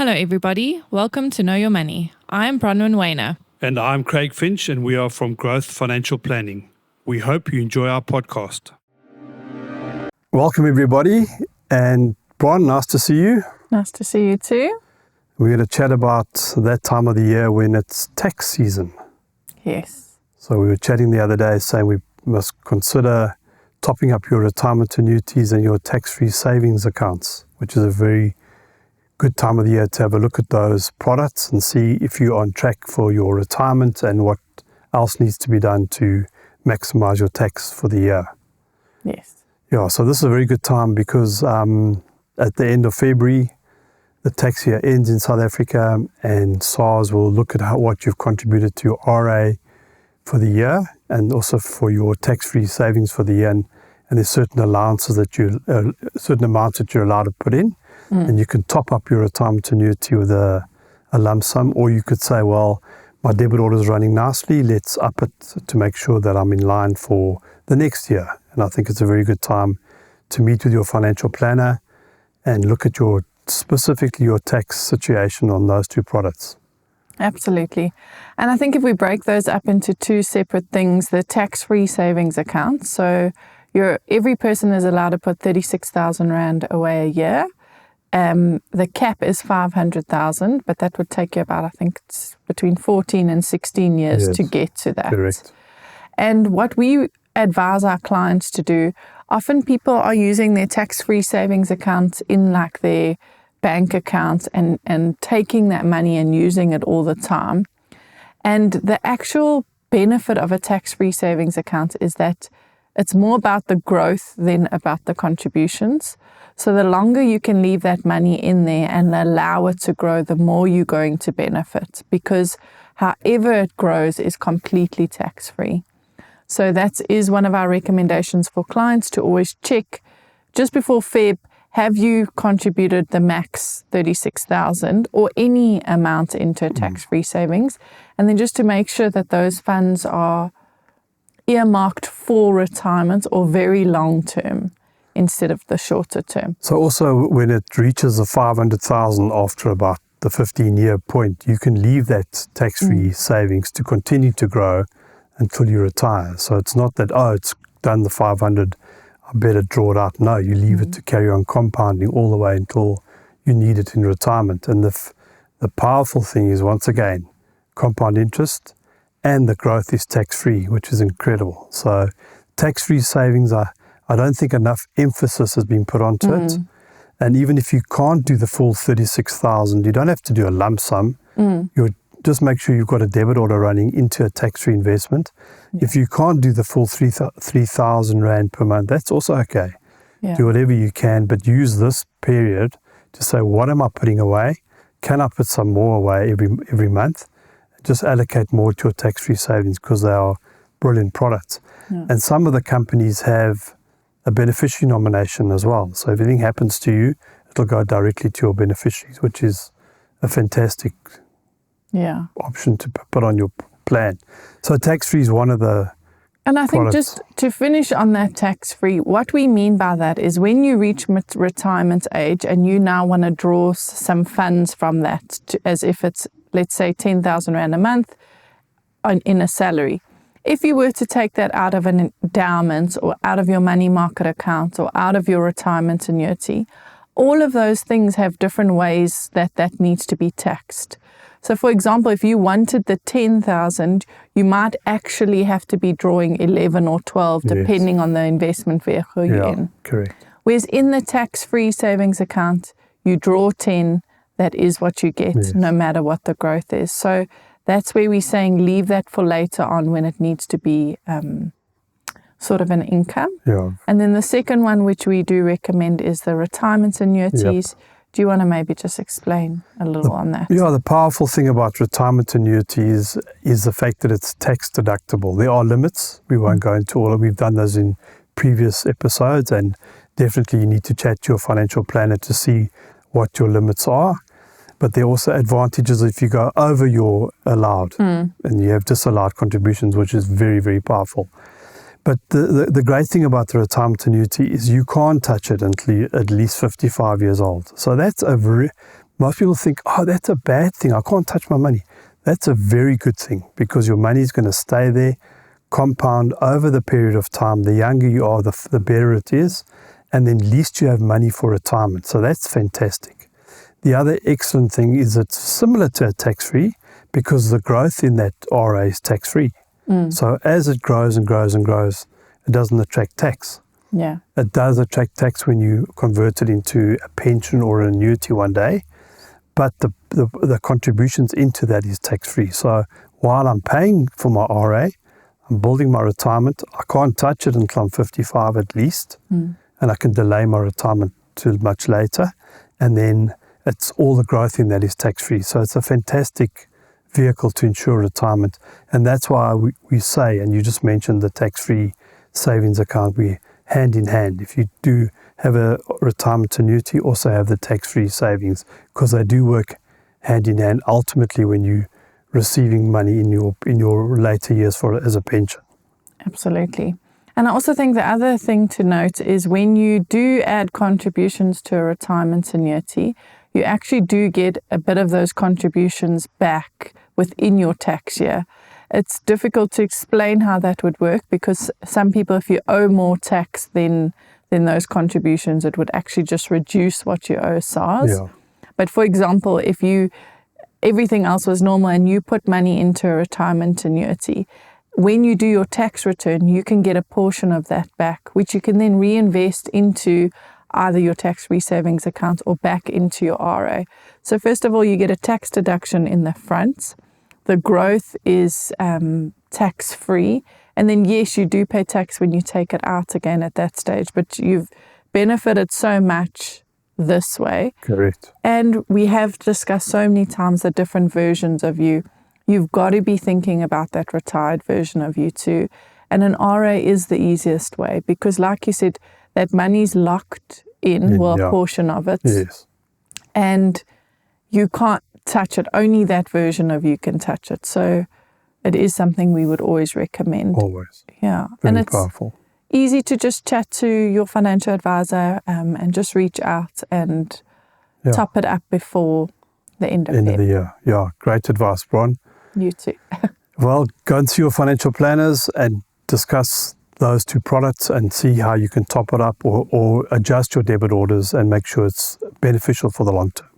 Hello everybody, welcome to Know Your Money. I'm Bronwyn Wayner. And I'm Craig Finch, and we are from Growth Financial Planning. We hope you enjoy our podcast. Welcome everybody, and Bron, nice to see you. Nice to see you too. We're going to chat about that time of the year when it's tax season. Yes. So we were chatting the other day saying we must consider topping up your retirement annuities and your tax-free savings accounts, which is a very good time of the year to have a look at those products and see if you're on track for your retirement and what else needs to be done to maximize your tax for the year. Yes. Yeah, so this is a very good time because at the end of February, the tax year ends in South Africa, and SARS will look at what you've contributed to your RA for the year and also for your tax-free savings for the year. And there's certain allowances that certain amounts that you're allowed to put in. And you can top up your retirement annuity with a lump sum, or you could say, well, my debit order is running nicely, let's up it to make sure that I'm in line for the next year. And I think it's a very good time to meet with your financial planner and look at specifically your tax situation on those two products. Absolutely. And I think if we break those up into two separate things, the tax-free savings account, so every person is allowed to put 36,000 Rand away a year. The cap is 500,000, but that would take you about, I think, it's between 14 and 16 years to get to that. Correct. And what we advise our clients to do, often people are using their tax-free savings accounts in like their bank accounts and taking that money and using it all the time. And the actual benefit of a tax-free savings account is that it's more about the growth than about the contributions. So the longer you can leave that money in there and allow it to grow, the more you're going to benefit, because however it grows is completely tax-free. So that is one of our recommendations for clients, to always check just before Feb, have you contributed the max 36,000 or any amount into tax-free savings? And then just to make sure that those funds are earmarked for retirement or very long term instead of the shorter term. So also when it reaches the 500,000 after about the 15-year point, you can leave that tax-free savings to continue to grow until you retire. So it's not that, it's done the 500, I better draw it out. No, you leave it to carry on compounding all the way until you need it in retirement. And the powerful thing is, once again, compound interest, and the growth is tax-free, which is incredible. So tax-free savings, I don't think enough emphasis has been put onto it. And even if you can't do the full 36,000, you don't have to do a lump sum. You just make sure you've got a debit order running into a tax-free investment. If you can't do the full 3,000 Rand per month, that's also okay. Do whatever you can, but use this period to say, what am I putting away? Can I put some more away every month? Just allocate more to your tax-free savings, because they are brilliant products. And some of the companies have a beneficiary nomination as well. So if anything happens to you, it'll go directly to your beneficiaries, which is a fantastic option to put on your plan. So tax-free is one of the And I think products. just to finish on that tax-free, what we mean by that is when you reach retirement age and you now want to draw some funds from that, as if it's, let's say, 10,000 Rand a month in a salary. If you were to take that out of an endowment or out of your money market account or out of your retirement annuity, all of those things have different ways that needs to be taxed. So for example, if you wanted the 10,000, you might actually have to be drawing 11 or 12, depending on the investment vehicle you're in. Correct. Whereas in the tax-free savings account, you draw 10, that is what you get, no matter what the growth is. So that's where we're saying leave that for later on when it needs to be sort of an income. And then the second one, which we do recommend, is the retirement annuities. Do you want to maybe just explain a little on that? Yeah, the powerful thing about retirement annuities is the fact that it's tax deductible. There are limits. We won't go into all of them. We've done those in previous episodes, and definitely you need to chat to your financial planner to see what your limits are. But there are also advantages if you go over your allowed and you have disallowed contributions, which is very, very powerful. But the great thing about the retirement annuity is you can't touch it until you're at least 55 years old. So that's a Most people think, oh, that's a bad thing. I can't touch my money. That's a very good thing because your money is going to stay there, compound over the period of time. The younger you are, the better it is. And then at least you have money for retirement. So that's fantastic. The other excellent thing is it's similar to a tax-free because the growth in that RA is tax-free. So as it grows and grows and grows, it doesn't attract tax. Yeah. It does attract tax when you convert it into a pension or an annuity one day, but the contributions into that is tax-free. So while I'm paying for my RA, I'm building my retirement. I can't touch it until I'm 55 at least, and I can delay my retirement till much later. And then it's all the growth in that is tax-free. So it's a fantastic vehicle to ensure retirement. And that's why we say, and you just mentioned the tax-free savings account, we hand in hand. If you do have a retirement annuity, also have the tax-free savings because they do work hand in hand ultimately when you receiving money in your later years as a pension. Absolutely. And I also think the other thing to note is when you do add contributions to a retirement annuity, you actually do get a bit of those contributions back within your tax year. It's difficult to explain how that would work because some people, if you owe more tax than those contributions, it would actually just reduce what you owe SARS. Yeah. But for example, if everything else was normal and you put money into a retirement annuity, when you do your tax return, you can get a portion of that back, which you can then reinvest into either your tax-free savings account or back into your RA. So first of all, you get a tax deduction in the front. The growth is tax-free. And then, yes, you do pay tax when you take it out again at that stage, but you've benefited so much this way. Correct. And we have discussed so many times the different versions of you. You've got to be thinking about that retired version of you too. And an RA is the easiest way because, like you said, that money's locked in, a portion of it. Yes. And you can't touch it. Only that version of you can touch it. So it is something we would always recommend. Always. Yeah. Very and it's powerful. easy to just chat to your financial advisor and just reach out and top it up before the end of the year. Yeah, great advice, Bron. You too. Well, go and see your financial planners and discuss those two products and see how you can top it up or adjust your debit orders and make sure it's beneficial for the long term.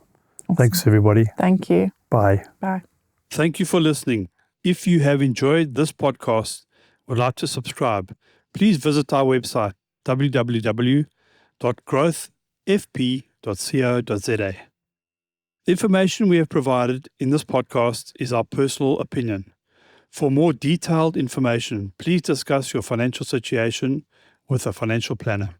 Awesome. Thanks, everybody. Thank you. Bye. Bye. Thank you for listening. If you have enjoyed this podcast or would like to subscribe, please visit our website, www.growthfp.co.za. The information we have provided in this podcast is our personal opinion. For more detailed information, please discuss your financial situation with a financial planner.